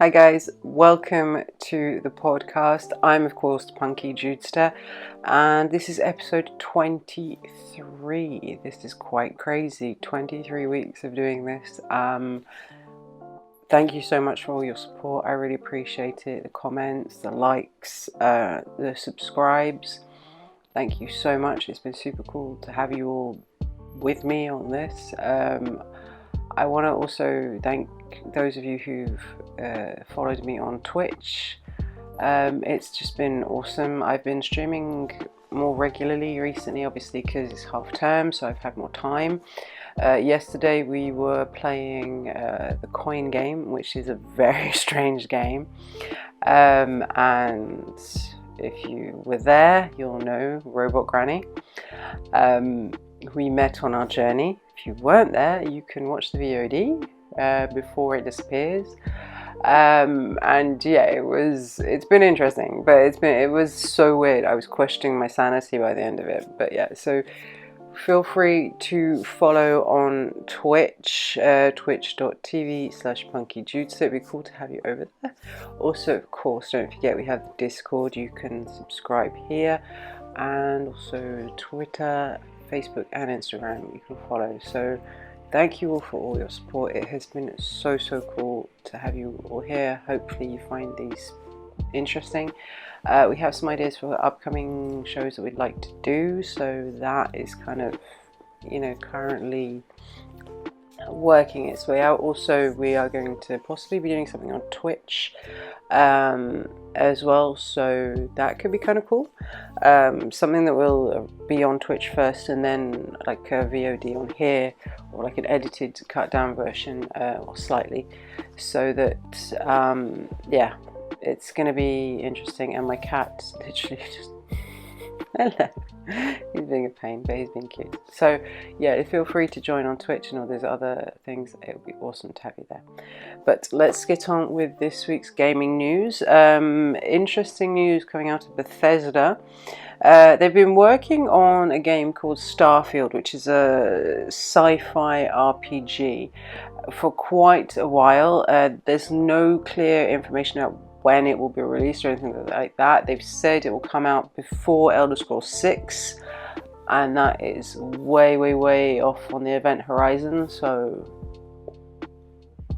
Hi guys, welcome to the podcast. I'm of course Punky Judester, and this is episode 23. This is quite crazy. 23 weeks of doing this. Thank you so much for all your support. I really appreciate it. The comments, the likes, the subscribes. Thank you so much. It's been super cool to have you all with me on this. I want to also thank those of you who've followed me on Twitch. It's just been awesome. I've been streaming more regularly recently, obviously because it's half term, so I've had more time. Yesterday we were playing the coin game, which is a very strange game, and if you were there, you'll know Robot Granny. We met on our journey. If you weren't there, you can watch the VOD before it disappears. And yeah, it's been interesting, but it was so weird. I was questioning my sanity by the end of it. But yeah, so feel free to follow on Twitch, twitch.tv/punkyjude. It'd be cool to have you over there. Also, of course, don't forget we have the Discord. You can subscribe here, and also Twitter, Facebook and Instagram you can follow. So thank you all for all your support. It has been so cool to have you all here. Hopefully you find these interesting. We have some ideas for upcoming shows that we'd like to do, so that is kind of, currently working its way out. Also, we are going to possibly be doing something on Twitch as well, so that could be kind of cool. Something that will be on Twitch first and then like a VOD on here, or like an edited cut down version, or slightly, so that yeah, it's gonna be interesting. And my cat literally just hello, he's being a pain, but he's being cute. So yeah, feel free to join on Twitch and all those other things. It would be awesome to have you there. But let's get on with this week's gaming news. Interesting news coming out of Bethesda. They've been working on a game called Starfield, which is a sci-fi RPG, for quite a while. There's no clear information about when it will be released or anything like that. They've said it will come out before Elder Scrolls 6, and that is way off on the event horizon, so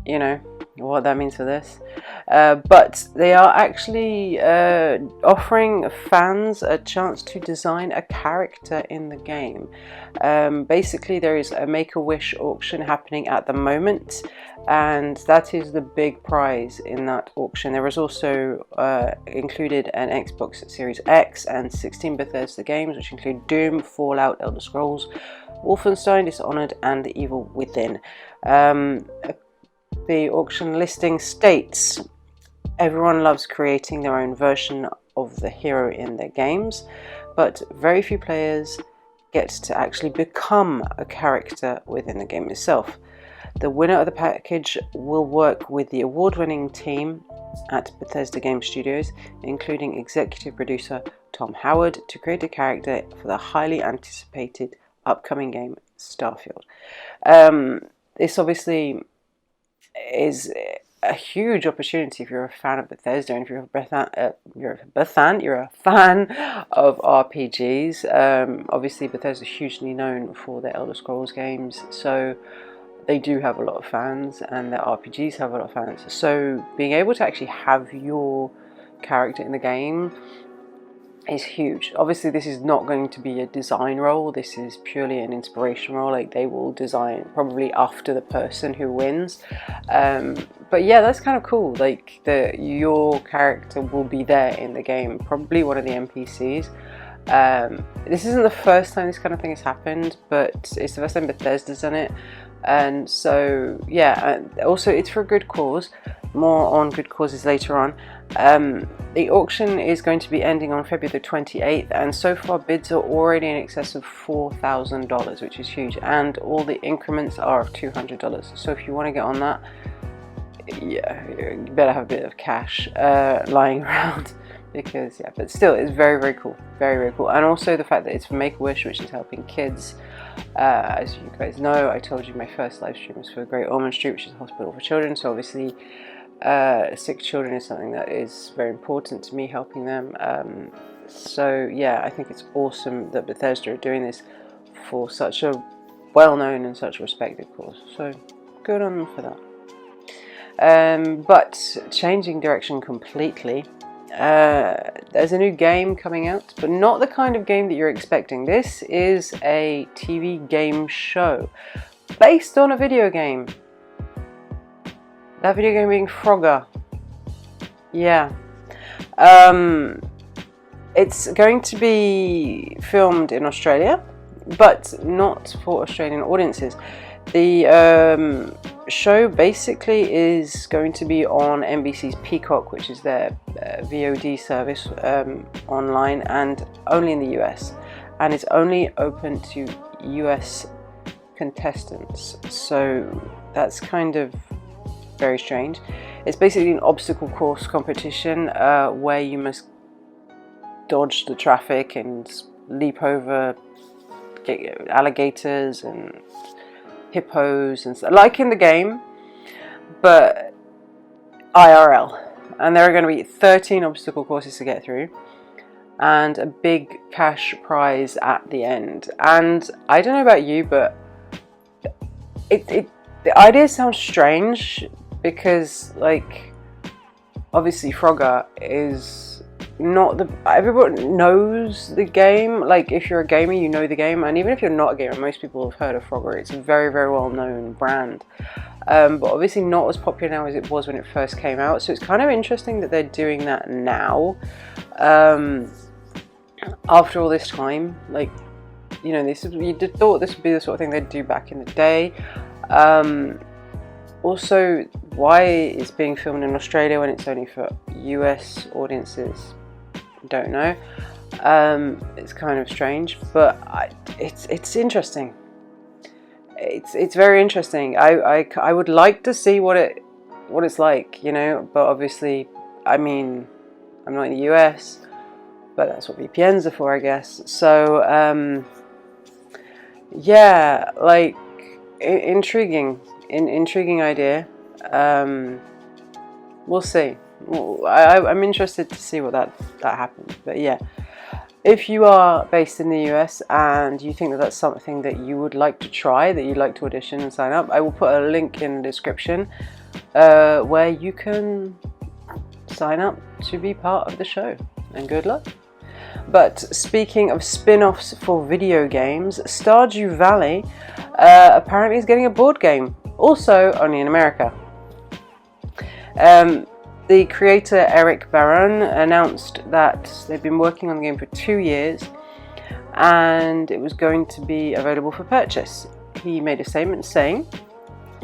you know what that means for this. But they are actually offering fans a chance to design a character in the game. Basically, there is a Make-A-Wish auction happening at the moment, and that is the big prize in that auction. There is also included an Xbox Series X and 16 Bethesda games, which include Doom, Fallout, Elder Scrolls, Wolfenstein, Dishonored, and The Evil Within. The auction listing states, everyone loves creating their own version of the hero in their games, but very few players get to actually become a character within the game itself. The winner of the package will work with the award-winning team at Bethesda Game Studios, including executive producer Tom Howard, to create a character for the highly anticipated upcoming game Starfield. This obviously is a huge opportunity if you're a fan of Bethesda, and if you're a fan of RPGs. Obviously Bethesda is hugely known for their Elder Scrolls games, so they do have a lot of fans, and their RPGs have a lot of fans. So being able to actually have your character in the game is huge. Obviously this is not going to be a design role, this is purely an inspiration role. Like, they will design probably after the person who wins, but yeah, that's kind of cool. Like, your character will be there in the game, probably one of the NPCs. This isn't the first time this kind of thing has happened, but it's the first time Bethesda's done it, and so yeah. And also it's for a good cause. More on good causes later on. The auction is going to be ending on February the 28th, and so far bids are already in excess of $4,000, which is huge, and all the increments are of $200. So if you want to get on that, yeah, you better have a bit of cash lying around, because yeah, but still, it's very cool, very cool. And also the fact that it's for Make-A-Wish, which is helping kids. As you guys know, I told you my first live stream was for Great Ormond Street, which is a hospital for children, so obviously sick children is something that is very important to me, helping them. So yeah, I think it's awesome that Bethesda are doing this for such a well-known and such a respected cause. So good on them for that. But changing direction completely, there's a new game coming out, but not the kind of game that you're expecting. This is a TV game show based on a video game. That video game being Frogger. Yeah. It's going to be filmed in Australia, but not for Australian audiences. The show basically is going to be on NBC's Peacock, which is their VOD service online, and only in the US. And it's only open to US contestants. So that's kind of very strange. It's basically an obstacle course competition where you must dodge the traffic and leap over alligators and hippos and stuff, like in the game, but IRL. And there are going to be 13 obstacle courses to get through and a big cash prize at the end. And I don't know about you, but the idea sounds strange because, like, obviously Frogger is not everyone knows the game. Like, if you're a gamer, you know the game, and even if you're not a gamer, most people have heard of Frogger. It's a very, very well known brand, but obviously not as popular now as it was when it first came out. So it's kind of interesting that they're doing that now, after all this time. Like, you know, you'd have thought this would be the sort of thing they'd do back in the day. Also, why it's being filmed in Australia when it's only for US audiences, don't know. It's kind of strange, but it's interesting. It's very interesting. I would like to see what it's like, you know. But obviously, I mean, I'm not in the US, but that's what VPNs are for, I guess. So yeah, like, intriguing idea. We'll see. I'm interested to see what that happens. But yeah, if you are based in the US and you think that that's something that you would like to try, that you'd like to audition and sign up, I will put a link in the description where you can sign up to be part of the show, and good luck. But speaking of spin-offs for video games, Stardew Valley apparently is getting a board game, also only in America. The creator Eric Barron announced that they've been working on the game for 2 years and it was going to be available for purchase. He made a statement saying,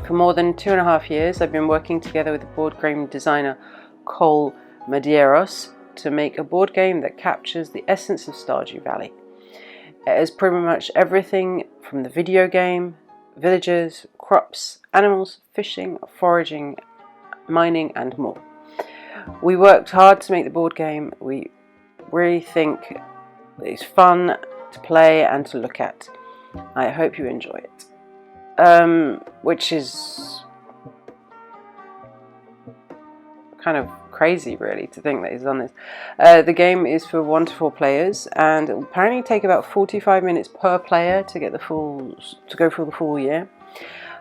"For more than 2.5 years I've been working together with the board game designer Cole Medeiros to make a board game that captures the essence of Stardew Valley. It is pretty much everything from the video game, villagers, crops, animals, fishing, foraging, mining and more. We worked hard to make the board game. We really think it's fun to play and to look at. I hope you enjoy it." Which is kind of crazy, really, to think that he's done this. The game is for 1 to 4 players, and it will apparently take about 45 minutes per player to get to go through the full year.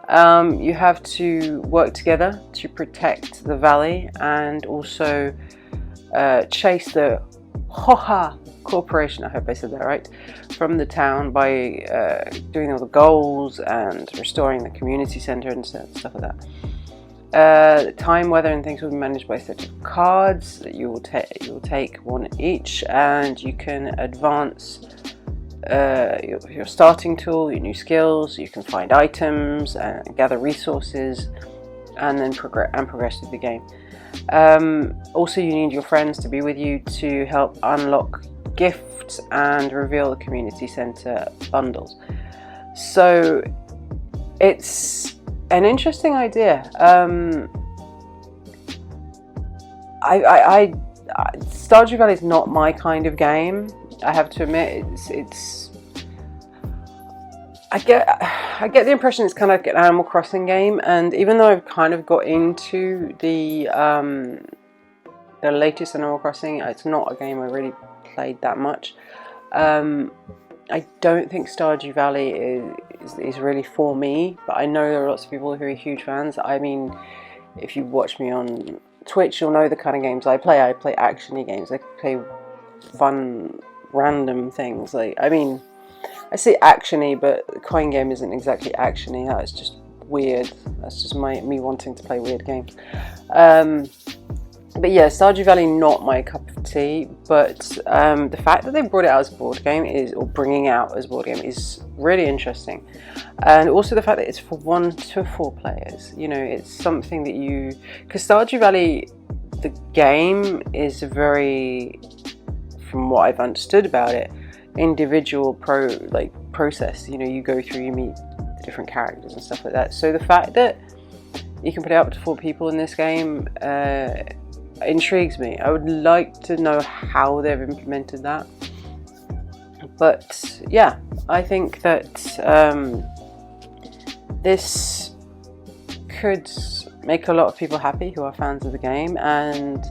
You have to work together to protect the valley and also chase the Hoha Corporation, I hope I said that right, from the town by doing all the goals and restoring the community centre and stuff like that. Time, weather and things will be managed by a set of cards that you will take one each, and you can advance your starting tool, your new skills. You can find items and gather resources, and then progress through the game. Also, you need your friends to be with you to help unlock gifts and reveal the community center bundles. So it's an interesting idea. Stardew Valley is not my kind of game. I have to admit, I get the impression it's kind of like an Animal Crossing game, and even though I've kind of got into the latest Animal Crossing, it's not a game I really played that much. I don't think Stardew Valley is really for me, but I know there are lots of people who are huge fans. I mean, if you watch me on Twitch, you'll know the kind of games I play. I play action-y games. I play fun, random things. Like, I mean, I say action-y, but the coin game isn't exactly action-y. That's just weird. That's just me wanting to play weird games. But yeah, Stardew Valley, not my cup of tea, but the fact that they brought it out as a board game or bringing it out as a board game is really interesting. And also the fact that it's for 1 to 4 players. You know, it's something that because Stardew Valley, the game is a very, from what I've understood about it, individual process. You know, you go through, you meet the different characters and stuff like that. So the fact that you can put it up to 4 people in this game, intrigues me. I would like to know how they've implemented that. But yeah, I think that this could make a lot of people happy who are fans of the game, and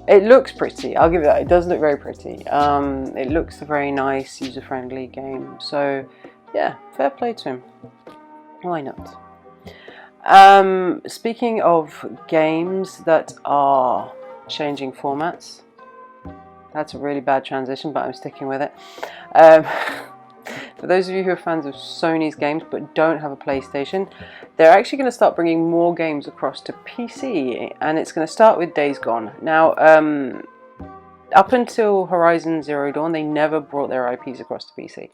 it looks pretty. I'll give it that. It does look very pretty. It looks a very nice, user-friendly game. So yeah, fair play to him. Why not? Speaking of games that are changing formats, that's a really bad transition, but I'm sticking with it. For those of you who are fans of Sony's games but don't have a PlayStation, they're actually going to start bringing more games across to PC, and it's going to start with Days Gone. Now, up until Horizon Zero Dawn, they never brought their IPs across to PC.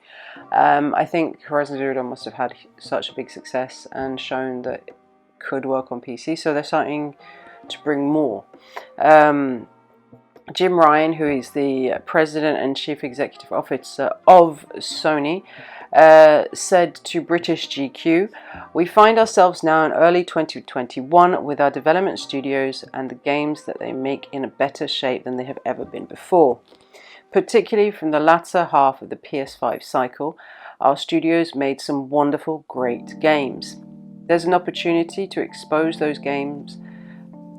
I think Horizon Zero Dawn must have had such a big success and shown that it could work on PC, so they're starting to bring more. Jim Ryan, who is the president and chief executive officer of Sony, said to British GQ, "We find ourselves now in early 2021 with our development studios and the games that they make in a better shape than they have ever been before. Particularly from the latter half of the PS5 cycle, our studios made some wonderful, great games. There's an opportunity to expose those games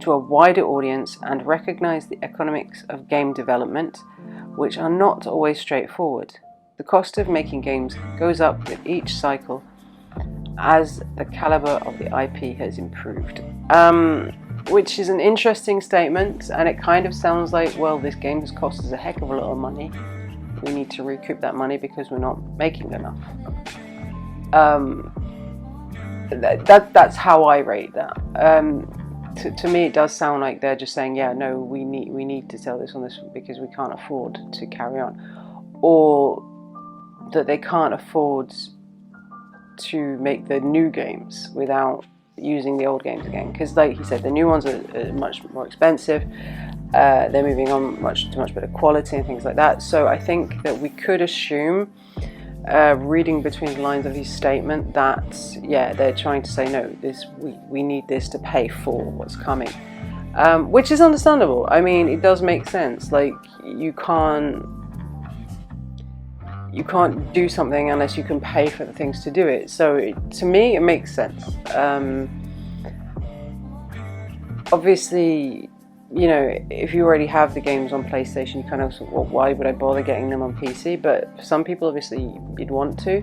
to a wider audience and recognize the economics of game development, which are not always straightforward. The cost of making games goes up with each cycle as the caliber of the IP has improved." Which is an interesting statement, and it kind of sounds like, well, this game has cost us a heck of a lot of money. We need to recoup that money because we're not making enough. That's how I rate that. To me, it does sound like they're just saying, yeah, no, we need to sell this on this because we can't afford to carry on, or that they can't afford to make the new games without using the old games again. Because, like he said, the new ones are much more expensive. They're moving on to much better quality and things like that. So I think that we could assume, reading between the lines of his statement, that yeah, they're trying to say no, we need this to pay for what's coming, which is understandable. I mean, it does make sense. Like, you can't do something unless you can pay for the things to do it. So to me, it makes sense. Obviously, you know, if you already have the games on PlayStation, you kind of, well, why would I bother getting them on PC? But for some people, obviously, you'd want to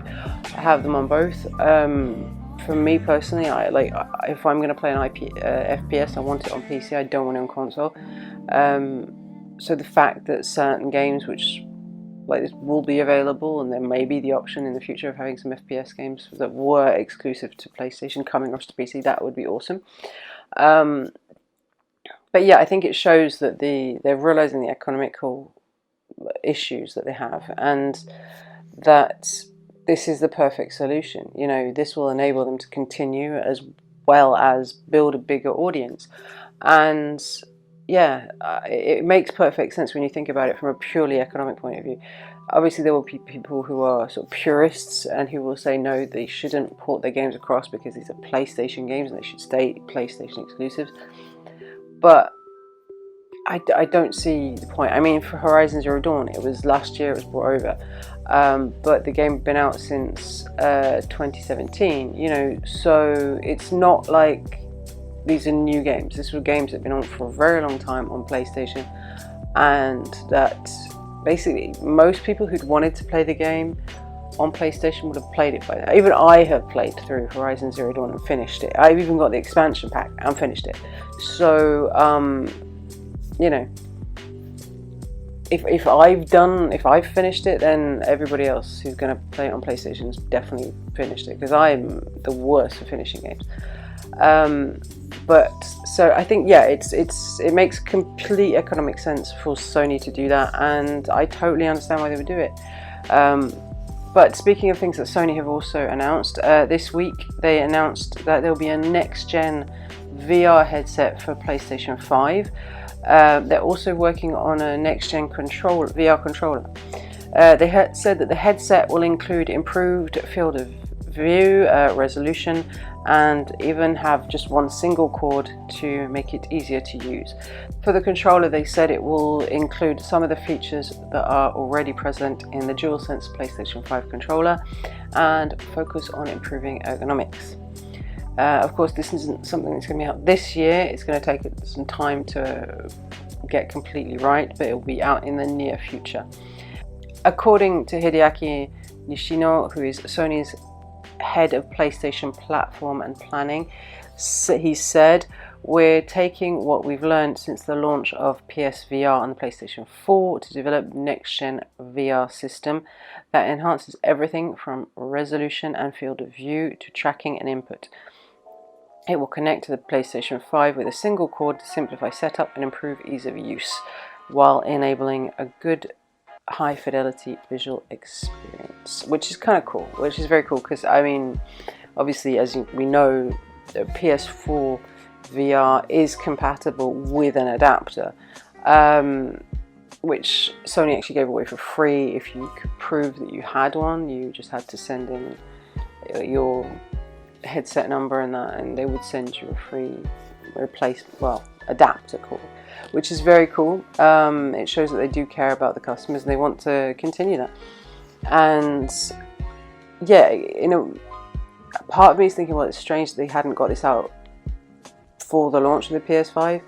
have them on both. For me personally, if I'm going to play an FPS, I want it on PC. I don't want it on console. So the fact that certain games which like this will be available, and there may be the option in the future of having some FPS games that were exclusive to PlayStation coming across to PC, that would be awesome. But yeah, I think it shows that they're realizing the economical issues that they have, and that this is the perfect solution. You know, this will enable them to continue as well as build a bigger audience. And yeah, it makes perfect sense when you think about it from a purely economic point of view. Obviously, there will be people who are sort of purists and who will say no, they shouldn't port their games across because these are PlayStation games and they should stay PlayStation exclusives. But I don't see the point. I mean, for Horizon Zero Dawn, it was last year it was brought over. but the game had been out since 2017, you know, so it's not like these are new games. These were games that have been on for a very long time on PlayStation, and that basically most people who'd wanted to play the game on PlayStation would have played it by now. Even I have played through Horizon Zero Dawn and finished it. I've even got the expansion pack and finished it. So, you know, if I've finished it, then everybody else who's going to play it on PlayStation has definitely finished it, because I'm the worst for finishing games. But so I think, yeah, it makes complete economic sense for Sony to do that, and I totally understand why they would do it. But speaking of things that Sony have also announced, this week they announced that there'll be a next-gen VR headset for PlayStation 5. They're also working on a next-gen VR controller. They said that the headset will include improved field of view, resolution, and even have just one single cord to make it easier to use. For the controller, they said it will include some of the features that are already present in the DualSense PlayStation 5 controller and focus on improving ergonomics. Of course, this isn't something that's going to be out this year. It's going to take some time to get completely right, but it will be out in the near future. According to Hideaki Nishino, who is Sony's head of PlayStation platform and planning, he said, "We're taking what we've learned since the launch of PSVR on the PlayStation 4 to develop next-gen VR system that enhances everything from resolution and field of view to tracking and input. It will connect to the PlayStation 5 with a single cord to simplify setup and improve ease of use, while enabling a good high-fidelity visual experience," which is kind of cool, which is very cool, because, I mean, obviously, as we know, the PS4 VR is compatible with an adapter, which Sony actually gave away for free. If you could prove that you had one, you just had to send in your headset number and they would send you a free adapter cord, which is very cool. It shows that they do care about the customers and they want to continue that. And yeah, you know, part of me is thinking, well, it's strange that they hadn't got this out for the launch of the PS5,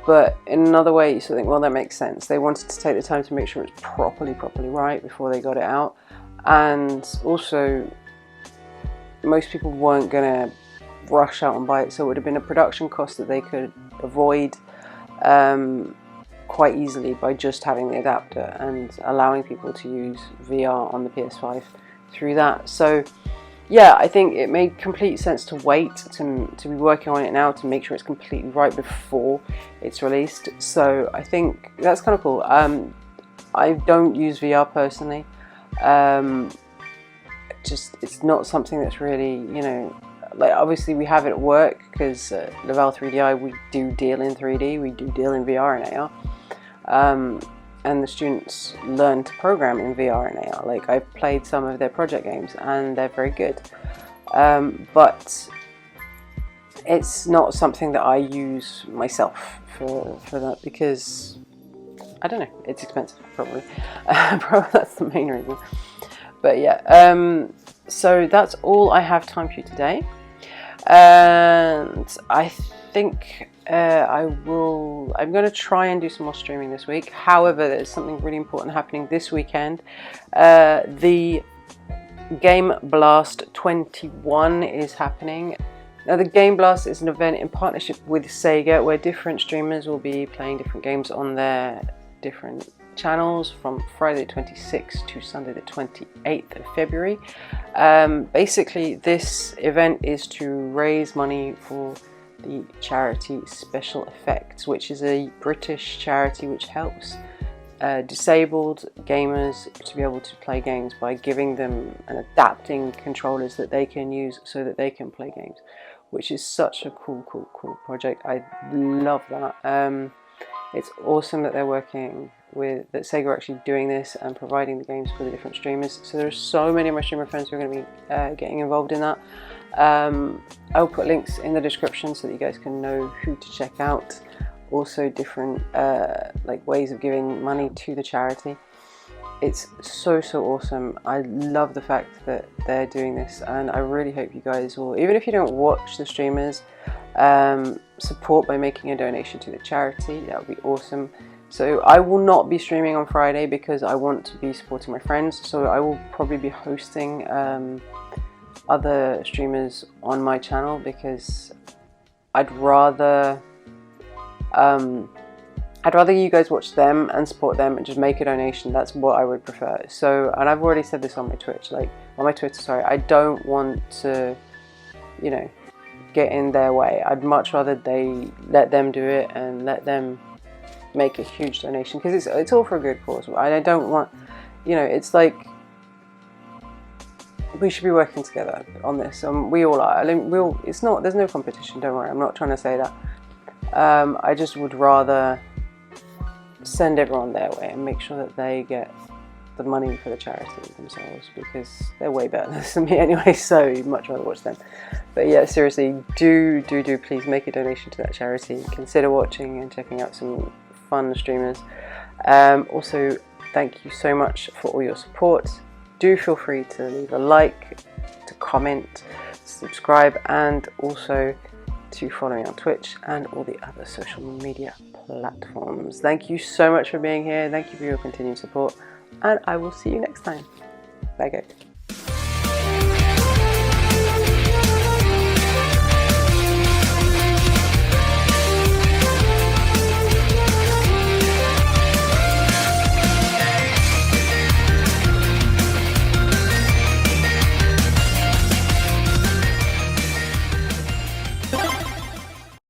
but in another way you sort of think, well, that makes sense. They wanted to take the time to make sure it's properly right before they got it out, and also most people weren't going to rush out and buy it, so it would have been a production cost that they could avoid quite easily by just having the adapter and allowing people to use VR on the PS5 through that. So yeah, I think it made complete sense to wait to be working on it now to make sure it's completely right before it's released. So I think that's kind of cool. I don't use VR personally. It's not something that's really, you know, like, obviously we have it at work because Laval 3DI, we do deal in 3D, we do deal in VR and AR, and the students learn to program in VR and AR. Like, I've played some of their project games and they're very good, but it's not something that I use myself for that, because I don't know, it's expensive, probably. Probably that's the main reason. But yeah, so that's all I have time for you today, and I think I'm going to try and do some more streaming this week. However, there's something really important happening this weekend. The Gameblast 21 is happening. Now, the Gameblast is an event in partnership with Sega where different streamers will be playing different games on their different channels from Friday the 26th to Sunday the 28th of February. Basically, this event is to raise money for the charity Special Effects, which is a British charity which helps disabled gamers to be able to play games by giving them and adapting controllers that they can use so that they can play games, which is such a cool project. I love that. It's awesome that they're working with, that Sega are actually doing this and providing the games for the different streamers. So there's so many of my streamer friends who are going to be getting involved in that. I'll put links in the description so that you guys can know who to check out. Also different like ways of giving money to the charity. it's so awesome. I love the fact that they're doing this, and I really hope you guys will, even if you don't watch the streamers, support by making a donation to the charity. That would be awesome. So I will not be streaming on Friday because I want to be supporting my friends, so I will probably be hosting other streamers on my channel, because I'd rather you guys watch them and support them and just make a donation. That's what I would prefer. So, and I've already said this on my Twitch, sorry, I don't want to, you know, get in their way. I'd much rather they let them do it and let them make a huge donation, because it's all for a good cause. I don't want, you know, it's like we should be working together on this, and we all are. I mean, there's no competition, don't worry, I'm not trying to say that. I just would rather send everyone their way and make sure that they get the money for the charity themselves, because they're way better than me anyway, so you'd much rather watch them. But yeah, seriously, do please make a donation to that charity. Consider watching and checking out some fun streamers. Also, thank you so much for all your support. Do feel free to leave a like, to comment, subscribe, and also to follow me on Twitch and all the other social media platforms. Thank you so much for being here. Thank you for your continued support, and I will see you next time. Bye guys.